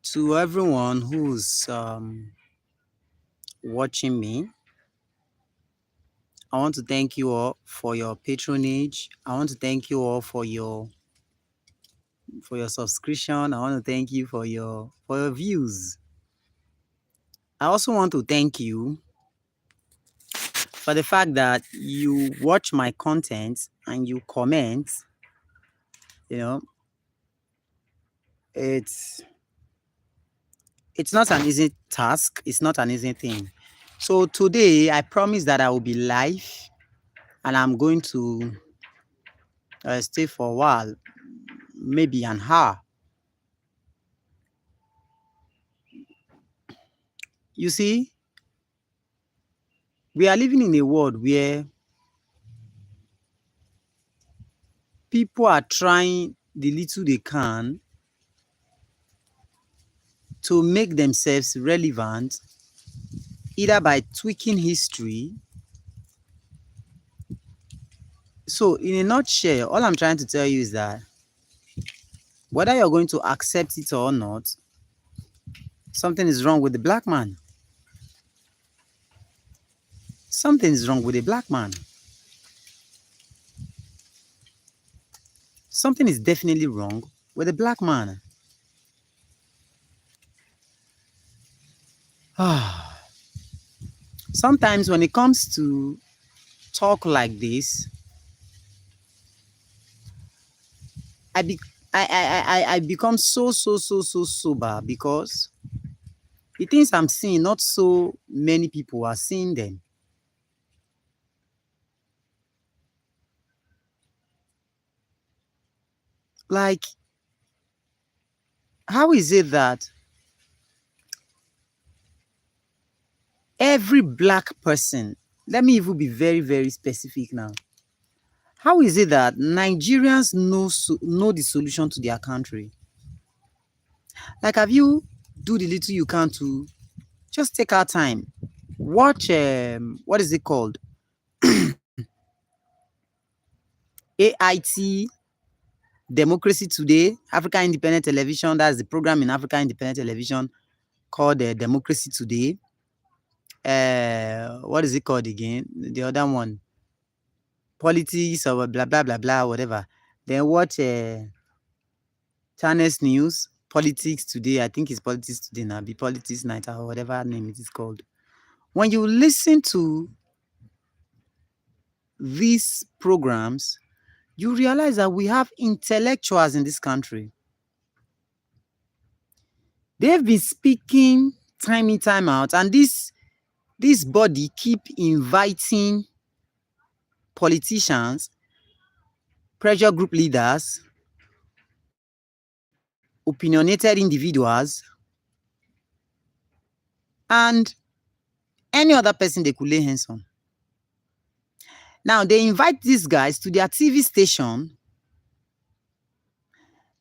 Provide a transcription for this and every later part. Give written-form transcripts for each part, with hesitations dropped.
To everyone who's watching me, I want to thank you all for your patronage. I want to thank you all for your subscription. I want to thank you for your views. I also want to thank you for the fact that you watch my content and you comment. You know, it's it's not an easy task. It's not an easy thing. So today I promise that I will be live and I'm going to stay for a while, maybe an hour. You see, we are living in a world where people are trying the little they can to make themselves relevant, either by tweaking history. So, in a nutshell, all I'm trying to tell you is that whether you're going to accept it or not, something is wrong with the black man. Something is wrong with the black man. Something is definitely wrong with the black man. Sometimes when it comes to talk like this, I, be, I become so sober because the things I'm seeing, not so many people are seeing them. Like, how is it that every black person, let me even be very specific now. How is it that Nigerians know the solution to their country? Like, have you do the little you can to just take our time, watch what is it called? AIT Democracy Today, Africa Independent Television. That's the program in Africa Independent Television called Democracy Today. What is it called again? The other one, Politics or blah, whatever. Then watch Channels News, Politics Today. I think it's Politics Today now, be Politics Night or whatever name it is called. When you listen to these programs, you realize that we have intellectuals in this country. They've been speaking time in, time out, and this body keep inviting politicians, pressure group leaders, opinionated individuals, and any other person they could lay hands on. Now, they invite these guys to their TV station,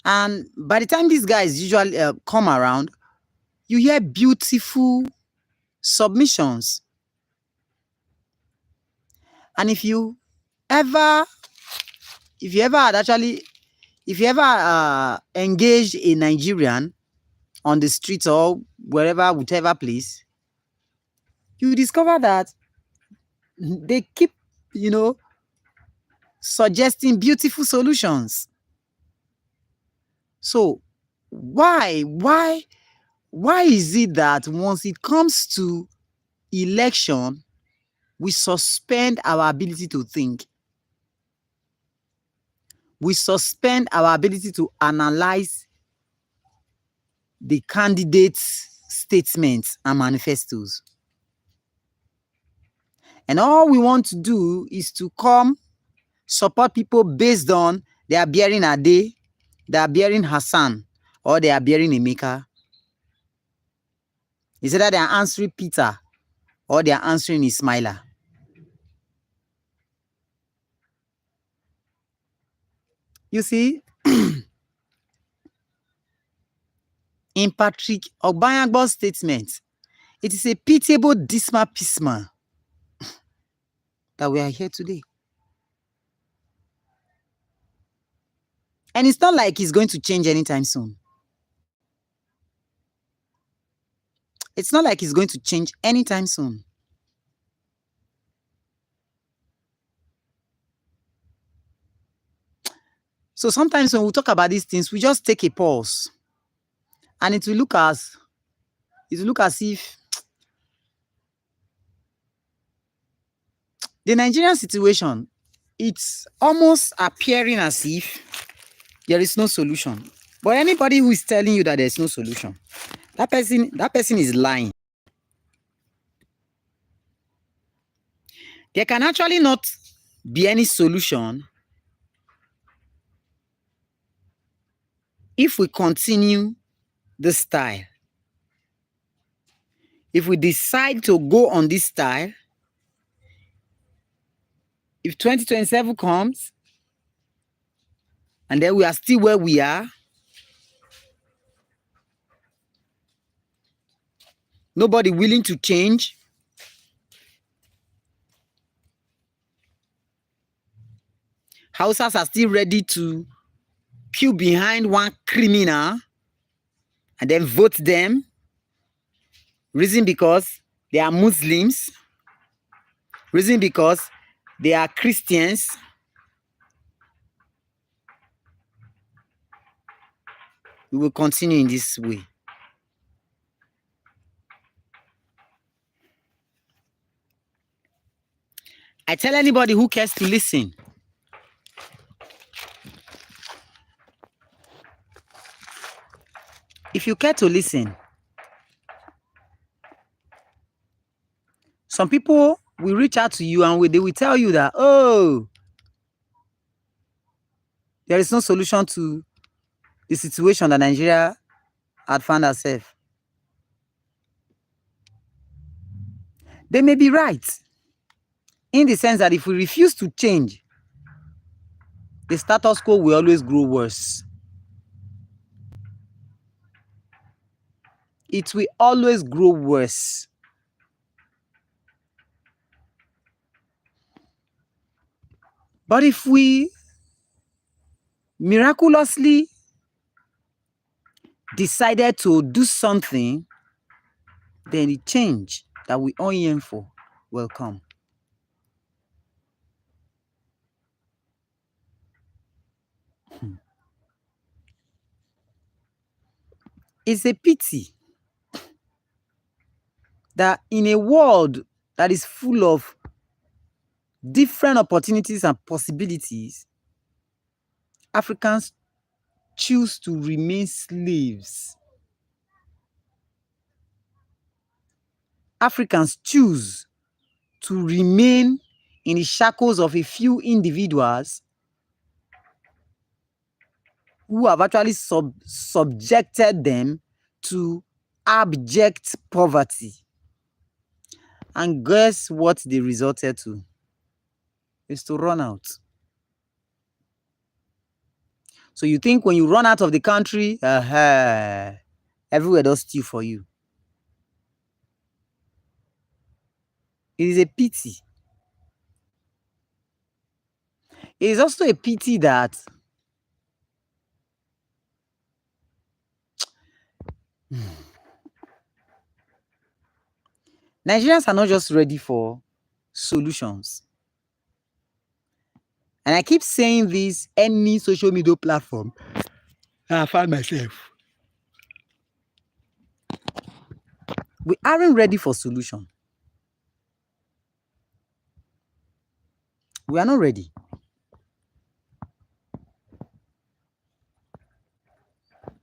and by the time these guys usually come around, you hear beautiful submissions. And if you ever engage a Nigerian on the streets or wherever, whichever place, you discover that they keep, suggesting beautiful solutions. So why is it that once it comes to election, we suspend our ability to think? We suspend our ability to analyze the candidates' statements and manifestos. And all we want to do is to come support people based on they are bearing Ade, they are bearing Hassan, or they are bearing Emeka. Is either they are answering Peter or they are answering Ismaila. You see, in Patrick Ogbayangbo's statement, it is a pitiable dismal pisma that we are here today. And it's not like it's going to change anytime soon. It's not like it's going to change anytime soon. So sometimes when we talk about these things, we just take a pause, and it will look as if the Nigerian situation, it's almost appearing as if there is no solution. But anybody who is telling you that there's no solution, that person is lying. There can actually not be any solution if we continue this style. If we decide to go on this style, if 2027 comes and then we are still where we are, nobody willing to change, Hausas are still ready to queue behind one criminal and then vote them. Reason because they are Muslims. Reason because they are Christians. We will continue in this way. I tell anybody who cares to listen, if you care to listen, some people will reach out to you and they will tell you that, oh, there is no solution to the situation that Nigeria had found herself. They may be right, in the sense that if we refuse to change, the status quo will always grow worse. It will always grow worse. But if we miraculously decided to do something, then the change that we all yearn for will come. It's a pity that in a world that is full of different opportunities and possibilities, Africans choose to remain slaves. Africans choose to remain in the shackles of a few individuals who have actually subjected them to abject poverty. And guess what they resorted to? Is to run out. So you think when you run out of the country, everywhere does steal for you. It is a pity. It is also a pity that Nigerians are not just ready for solutions. And I keep saying this any social media platform I find myself. We aren't ready for solution. We are not ready.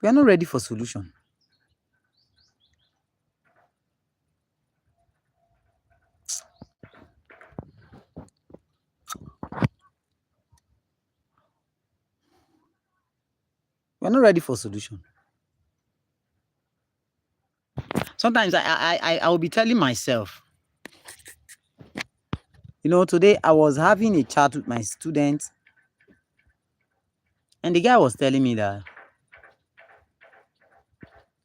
We are not ready for solution. We are not ready for solution. Sometimes I will be telling myself, today I was having a chat with my students, and the guy was telling me that,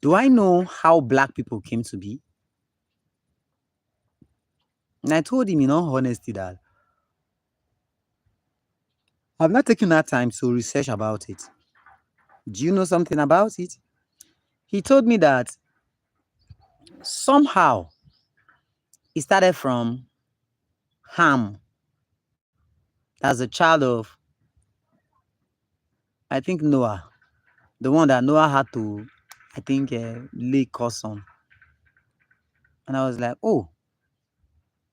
do I know how black people came to be? And I told him in all honesty that I've not taken that time to research about it. Do you know something about it? He told me that Somehow, it started from Ham, as a child of, I think, Noah, the one that Noah had to, I think, lay curse on. And I was like, oh,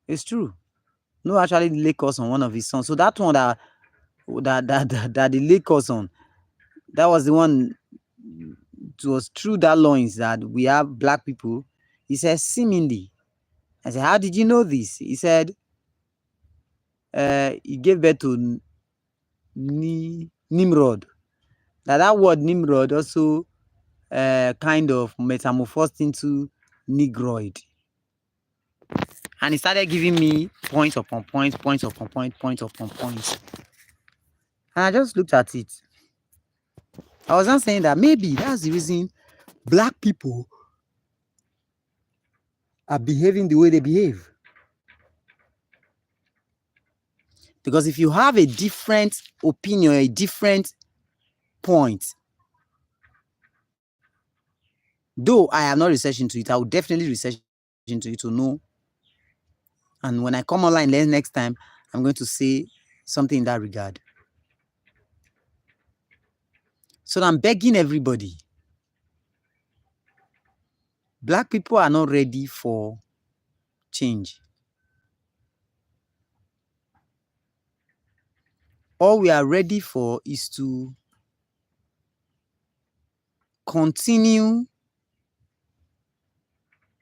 it's true. Noah actually lay curse on one of his sons. So that one that the lay curse on, that was the one. It was through that loins that we have black people. He said, seemingly. I said, how did you know this? He said, he gave birth to Nimrod. That word Nimrod also kind of metamorphosed into Negroid. And he started giving me points upon points, points upon points, points upon points. And I just looked at it. I was not saying that maybe that's the reason black people are behaving the way they behave. Because if you have a different opinion, a different point, though I have not researched into it, I will definitely research into it to know. And when I come online next time, I'm going to say something in that regard. So I'm begging everybody. Black people are not ready for change. All we are ready for is to continue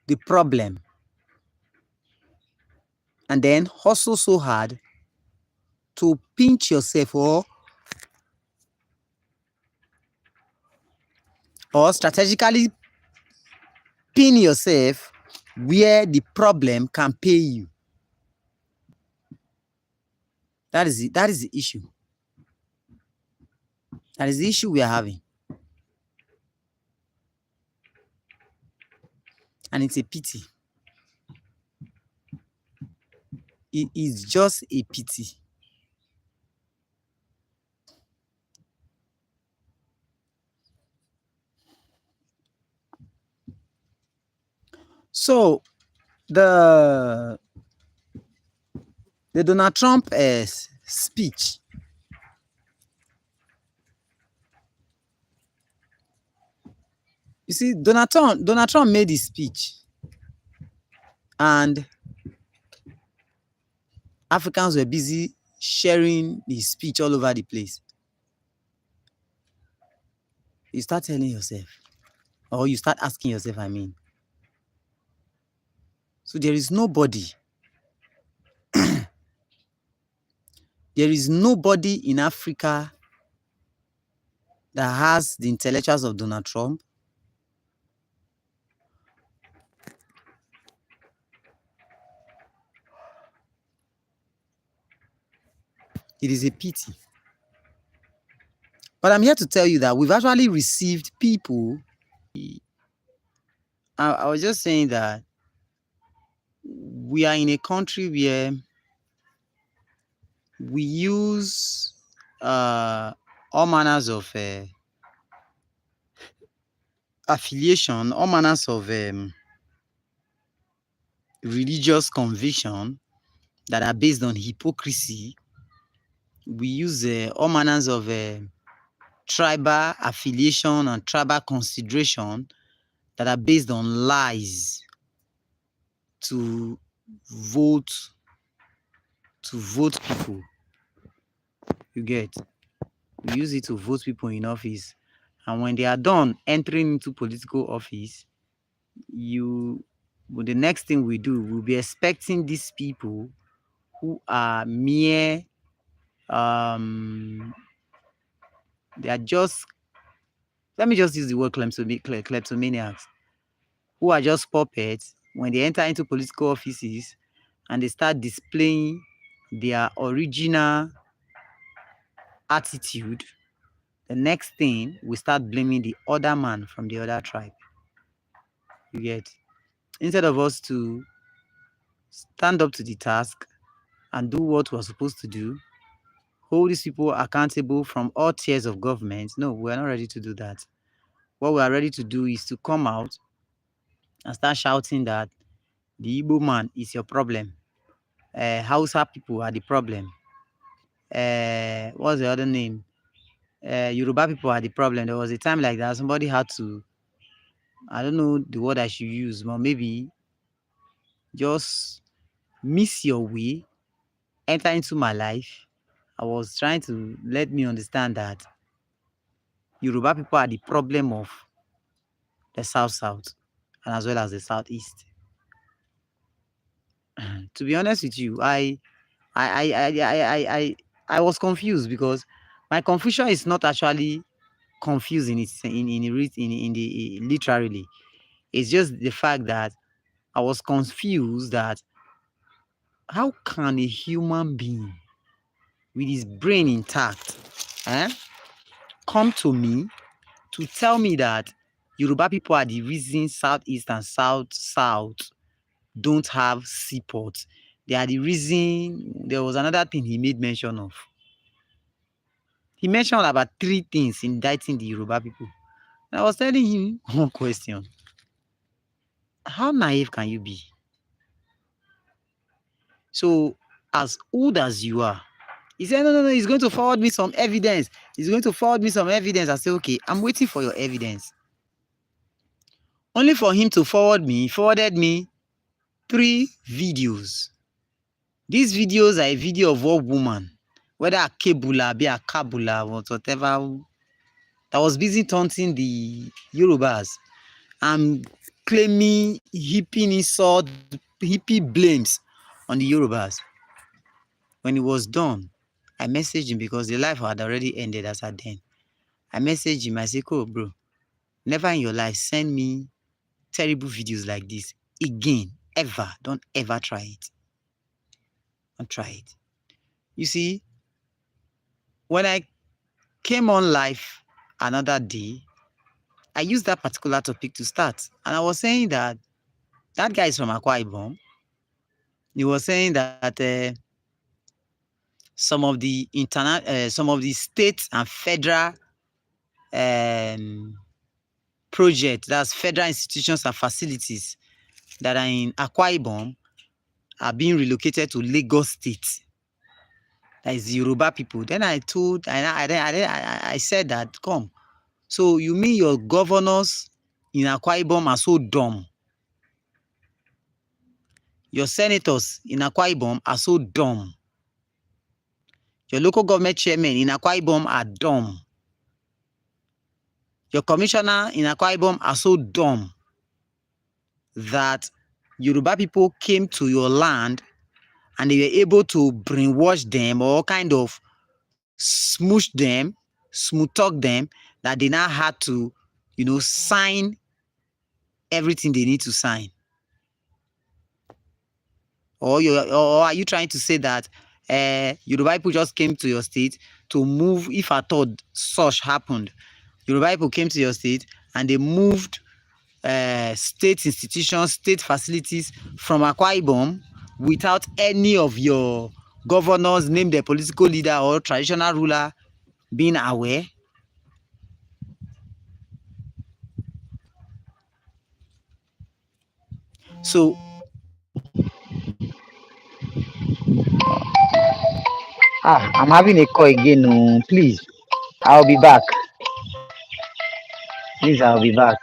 the problem and then hustle so hard to pinch yourself or strategically pin yourself where the problem can pay you. That is the issue. That is the issue we are having. And it's a pity. It is just a pity. So the Donald Trump speech, you see, Donald Trump made his speech, and Africans were busy sharing his speech all over the place. You start telling yourself, or you start asking yourself, I mean. So there is nobody, there is nobody in Africa that has the intellectuals of Donald Trump. It is a pity. But I'm here to tell you that we've actually received people. I was just saying that we are in a country where we use all manners of affiliation, all manners of religious conviction that are based on hypocrisy. We use all manners of tribal affiliation and tribal consideration that are based on lies to vote people. You get? We use it to vote people in office. And when they are done entering into political office, the next thing we do, we'll be expecting these people who are mere they are just, let me just use the word kleptomaniacs, who are just puppets when they enter into political offices and they start displaying their original attitude. The next thing, we start blaming the other man from the other tribe. You get? Instead of us to stand up to the task and do what we're supposed to do, hold these people accountable from all tiers of government. No, we're not ready to do that. What we are ready to do is to come out and start shouting that the Igbo man is your problem. Hausa people are the problem. What's the other name? Yoruba people are the problem. There was a time like that. Somebody had to, I don't know the word I should use, but maybe just miss your way, enter into my life. I was trying to let me understand that Yoruba people are the problem of the South and as well as the Southeast. To be honest with you, I was confused because my confusion is not actually confused in its in the literally. It's just the fact that I was confused that how can a human being with his brain intact eh, come to me to tell me that Yoruba people are the reason Southeast and South don't have seaports. They are the reason. There was another thing he made mention of. He mentioned about 3 things indicting the Yoruba people. And I was telling him one question. How naive can you be? So, as old as you are, he said, no, he's going to forward me some evidence. He's going to forward me some evidence. I said, okay, I'm waiting for your evidence. Only for him to forwarded me 3 videos. These videos are a video of one woman, whether a Kebula, be a Kabula, or whatever, that was busy taunting the Yorubas and claiming hippie insult, hippie blames on the Yorubas. When it was done, I messaged him because the life had already ended as at then. I messaged him, I said, cool, bro, never in your life send me terrible videos like this again, ever. Don't ever try it. Don't try it. You see, when I came on live another day, I used that particular topic to start. And I was saying that that guy is from Akwa Ibom. He was saying that some of the state and federal projects, that's federal institutions and facilities that are in Akwa Ibom, are being relocated to Lagos State. That is the Yoruba people. Then I said that, come. So you mean your governors in Akwa Ibom are so dumb? Your senators in Akwa Ibom are so dumb. Your local government chairmen in Akwa Ibom are dumb. Your commissioner in Akwa Ibom are so dumb that Yoruba people came to your land and they were able to brainwash them or kind of smoosh them, smooth talk them, that they now had to, sign everything they need to sign. Or are you trying to say that Yoruba people just came to your state to move, if at all such happened, Yoruba people came to your state and they moved state institutions, state facilities from Akwa Ibom without any of your governors, name the political leader or traditional ruler, being aware? So, I'm having a call again. Please, I'll be back. Please, I'll be back.